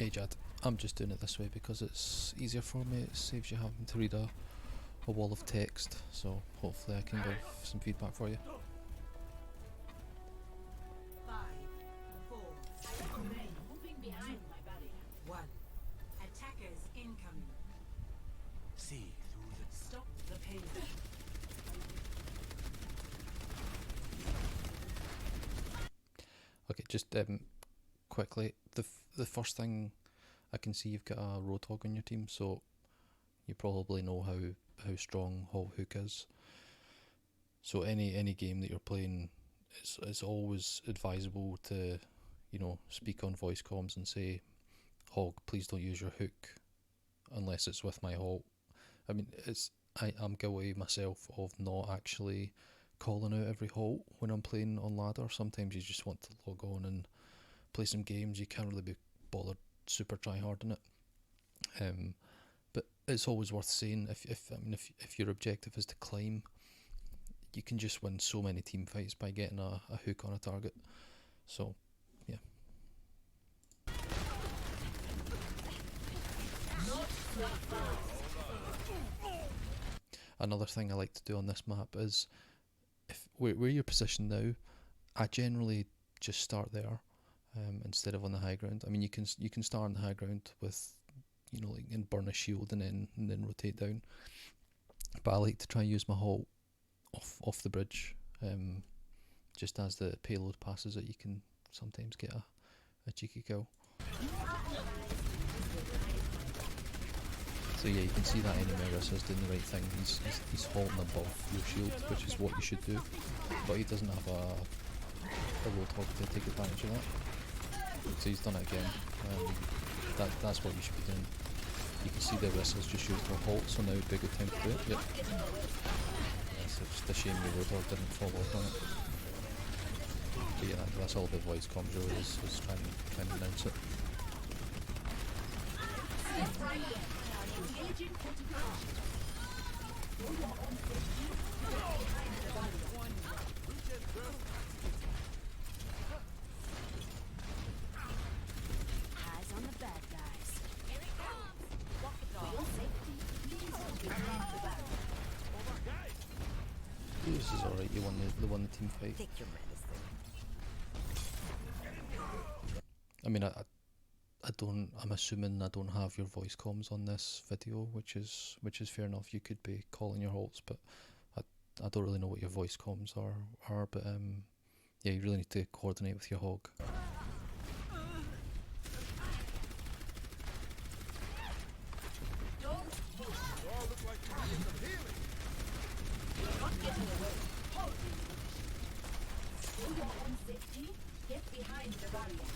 Hey Jad, I'm just doing it this way because it's easier for me. It saves you having to read a wall of text, so hopefully I can give some feedback for you. 5, 4, moving behind my barrier. 1. Attackers incoming. See through the Stop the payload. Okay, just quickly, the first thing I can see, you've got a Roadhog on your team, so you probably know how strong Hall Hook is. So any game that you're playing, it's always advisable to, speak on voice comms and say, Hog, please don't use your hook unless it's with my halt. I mean, I'm guilty myself of not actually calling out every halt when I'm playing on ladder. Sometimes you just want to log on and play some games. You can't really be bothered super try hard in it. But it's always worth saying, if your objective is to climb, you can just win so many team fights by getting a hook on a target. So yeah. Another thing I like to do on this map is, if where you're positioned now, I generally just start there instead of on the high ground. I mean, you can start on the high ground with, and burn a shield and then rotate down. But I like to try and use my halt off the bridge. Just as the payload passes it, you can sometimes get a cheeky kill. So yeah, you can see that enemy Orisa is doing the right thing. He's halting above your shield, which is what you should do. But he doesn't have a Roadhog to take advantage of that. So he's done it again. That's what you should be doing. You can see the Orisa's just used her halt, so now would be a good time to do it. Yep. It's just a shame your Roadhog didn't fall off on it. But yeah, that's all the voice comms really is trying to announce it. Eyes on the bad guys. This is alright, you won the team fight. Take your medicine. I mean, I'm assuming I don't have your voice comms on this video, which is fair enough. You could be calling your halts, but I don't really know what your voice comms are. But yeah, you really need to coordinate with your hog. Get behind the barrier.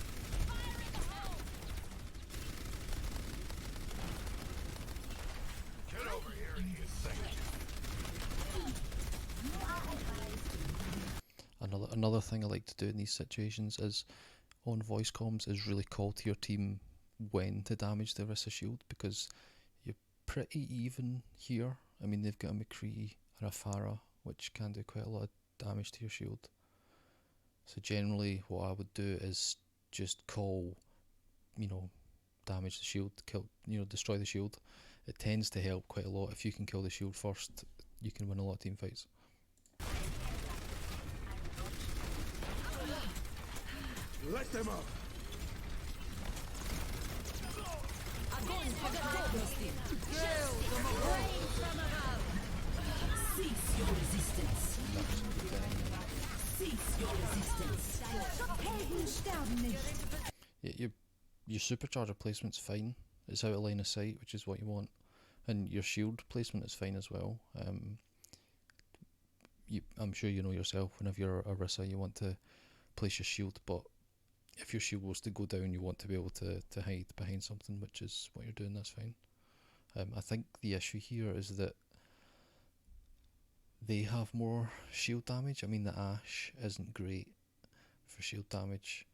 Get over here and get sanctioned. Another thing I like to do in these situations is, on voice comms, is really call to your team when to damage the Orisa shield, because you're pretty even here. I mean, they've got a McCree and a Pharah, which can do quite a lot of damage to your shield. So generally what I would do is just call, damage the shield, kill, destroy the shield. It tends to help quite a lot. If you can kill the shield first, you can win a lot of team fights. Let them up. Cease your resistance. Cease your resistance. Helden sterben nicht. Yeah, your supercharger placement's fine. It's out of line of sight, which is what you want, and your shield placement is fine as well. I'm sure you know yourself, whenever you're a Orisa, you want to place your shield, but if your shield was to go down, you want to be able to hide behind something, which is what you're doing. That's fine. I think the issue here is that they have more shield damage. I mean, the Ashe isn't great for shield damage.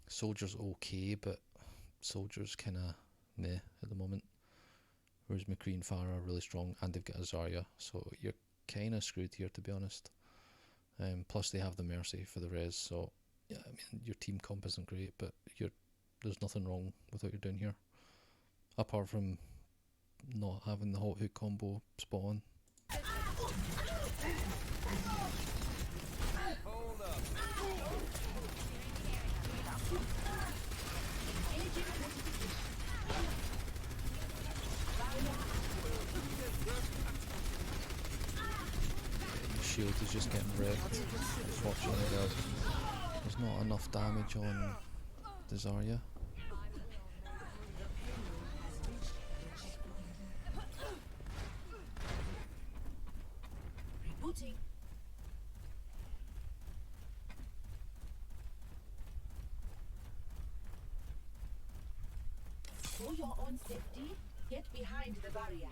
Soldier's okay, but Soldier's kind of meh at the moment. Whereas McCree and Pharah are really strong, and they've got a Zarya, so you're kind of screwed here, to be honest. Plus they have the Mercy for the res, so yeah, I mean, your team comp isn't great, but there's nothing wrong with what you're doing here, apart from not having the hot hook combo spot on. Your shield is just getting wrecked. Unfortunately, there's not enough damage on the Zarya. Rebooting. For your own safety, get behind the barrier.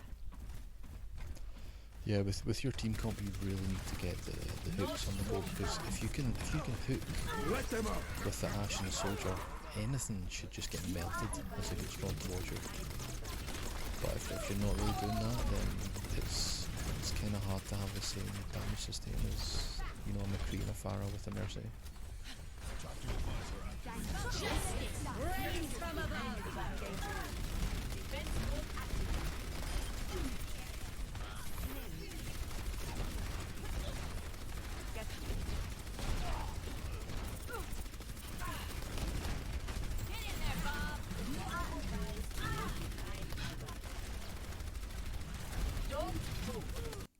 Yeah, with your team comp, you really need to get the hooks on the board, because if you can hook Let them up. with the Ashe and Soldier, anything should just get melted as it gets drawn towards you. But if you're not really doing that, then it's kind of hard to have the same damage sustain as, you know, a McCree and a Pharah with a Mercy.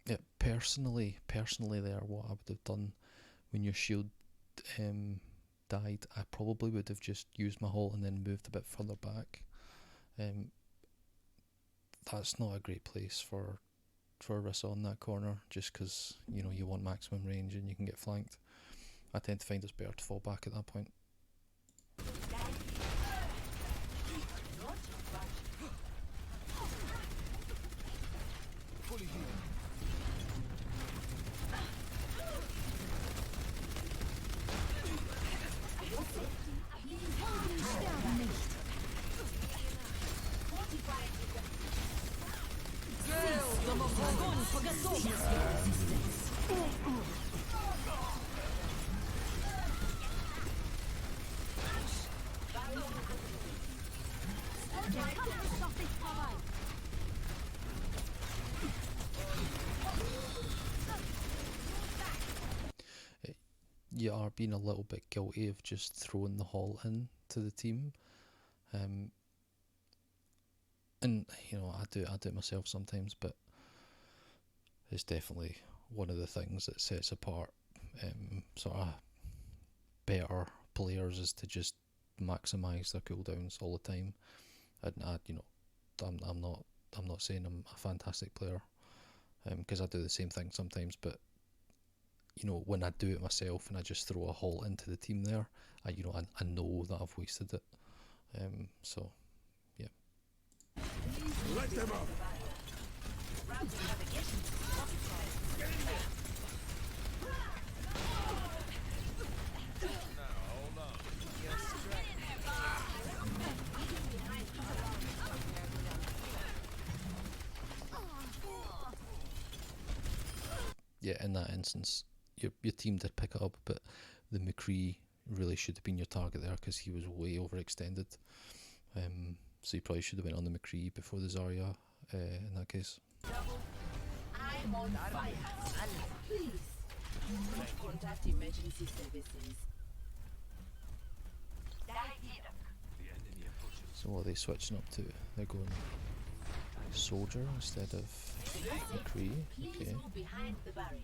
Yeah, personally there, what I would have done when your shield died, I probably would have just used my ult and then moved a bit further back. That's not a great place for Orisa on that corner, just because, you know, you want maximum range and you can get flanked. I tend to find it's better to fall back at that point. You are being a little bit guilty of just throwing the haul in to the team, and you know, I do it myself sometimes, but it's definitely one of the things that sets apart sort of better players, is to just maximise their cooldowns all the time. And you know, I'm not saying I'm a fantastic player, because I do the same thing sometimes, but you know, when I do it myself and I just throw a haul into the team there, I know that I've wasted it. So yeah. Let them up. Yeah, in that instance, your team did pick it up, but the McCree really should have been your target there, because he was way overextended. So you probably should have went on the McCree before the Zarya in that case. I'm on fire. Please, contact emergency services. So what are they switching up to? They're going Soldier instead of McCree. Please Okay. move behind the barrier.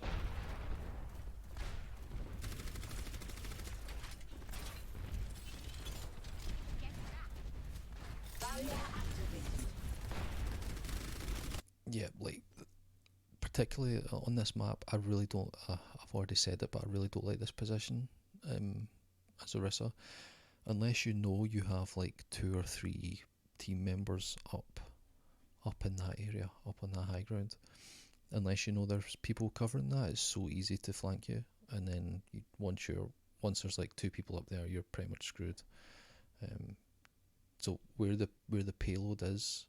Barrier activated. Yeah, like, particularly on this map, I really don't, I've already said it, but I really don't like this position as Orisa. Unless you know you have like 2 or 3 team members up in that area, up on that high ground. Unless you know there's people covering that, it's so easy to flank you. And then once there's like 2 people up there, you're pretty much screwed. So where the payload is,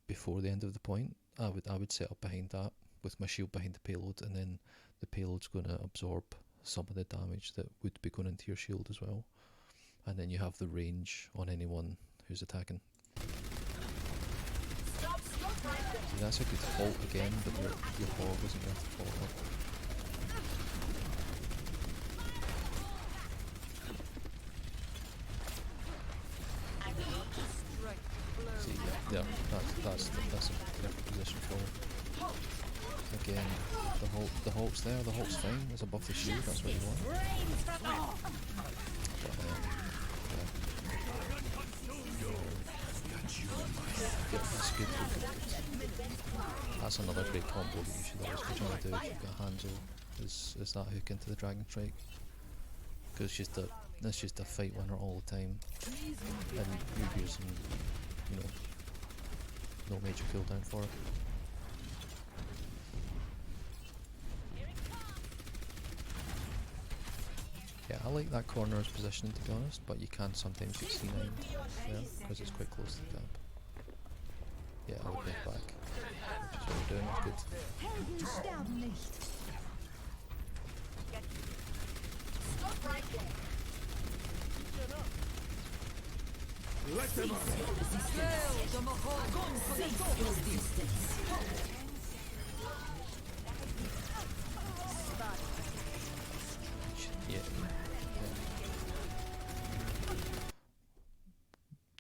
before the end of the point, I would set up behind that with my shield behind the payload, and then the payload's going to absorb some of the damage that would be going into your shield as well. and then you have the range on anyone who's attacking. See, that's a good halt again, but your hog isn't going to follow up. See, yeah, that's a perfect position for it. Again, the halt's there, the halt's fine, it's above the shield, that's what you want. But, yeah, that's good. That's another great combo that you should always be trying to do if you've got Hanzo, is that hook into the Dragon Strike. Because it's just a fight winner all the time, and you're using, you know, no major cooldown for it. Yeah, I like that corner's positioning, to be honest, but you can sometimes get C9 there because it's quite close to the gap. Yeah, I would move back, which is what we're doing, it's good. Helden sterben nicht. Let them up! Yeah.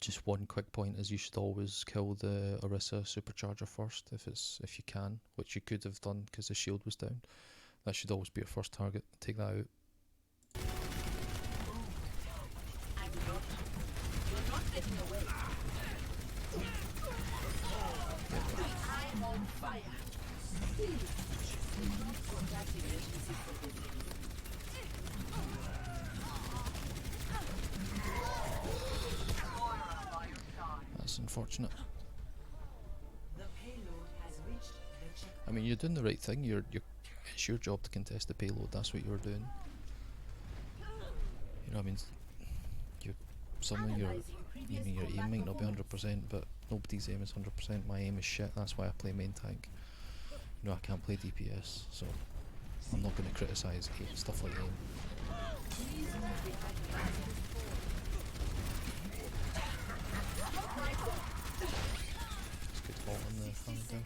Just one quick point is you should always kill the Orisa supercharger first if you can, which you could have done because the shield was down. That should always be your first target. Take that out. I'm on fire. That's unfortunate. I mean, you're doing the right thing. It's your job to contest the payload. That's what you're doing. You know, I mean, some of your aim might not be 100%, but nobody's aim is 100%. My aim is shit. That's why I play main tank. You know, I can't play DPS, so I'm not going to criticise stuff like aim. It's good fault on the hand there.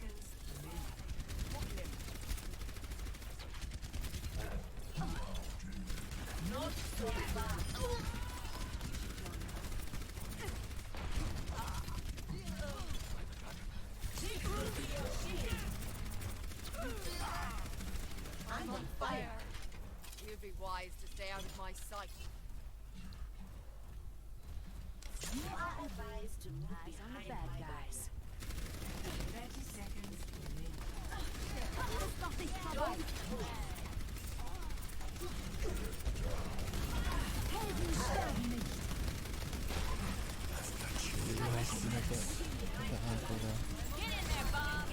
I'm on fire. You'd be wise to stay out of my sight. You are advised to move Eyes on the behind bad my guys. 30 seconds remaining. Ist noch nicht vorbei. Helden sterben nicht. Get in there, Bob!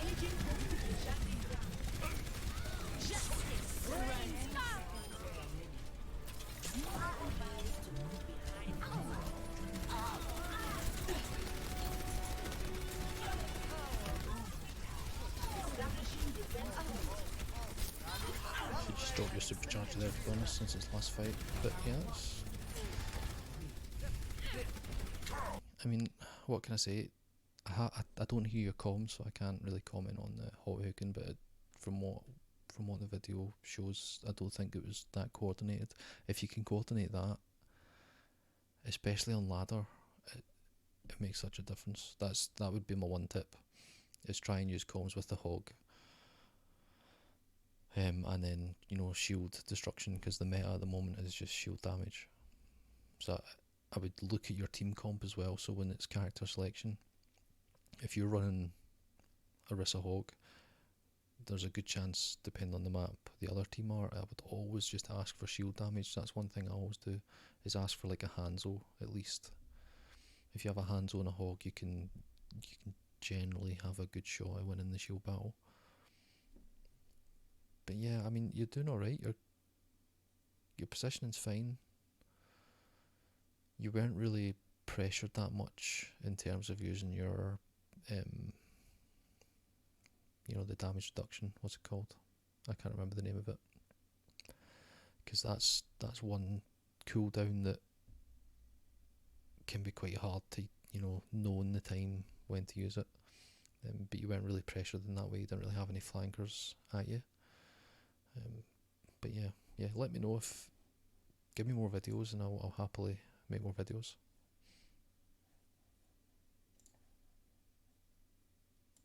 Should just drop your supercharger there, to be honest, since it's last fight. But yeah, I mean, what can I say? I don't hear your comms, so I can't really comment on the hot hooking. But from what the video shows, I don't think it was that coordinated. If you can coordinate that, especially on ladder, it makes such a difference. That would be my one tip: is try and use comms with the hog. And then, you know, shield destruction, because the meta at the moment is just shield damage. So I would look at your team comp as well. So when it's character selection, if you're running Orisa Hog, there's a good chance, depending on the map, the other team are. I would always just ask for shield damage. That's one thing I always do, is ask for like a Hanzo at least. If you have a Hanzo and a Hog, you can generally have a good shot at winning the shield battle. But yeah, I mean, you're doing alright. Your positioning's fine. You weren't really pressured that much in terms of using your, you know, the damage reduction. What's it called? I can't remember the name of it. Because that's one cooldown that can be quite hard to, knowing the time when to use it. But you weren't really pressured in that way. You didn't really have any flankers at you. But yeah, let me know give me more videos, and I'll happily make more videos.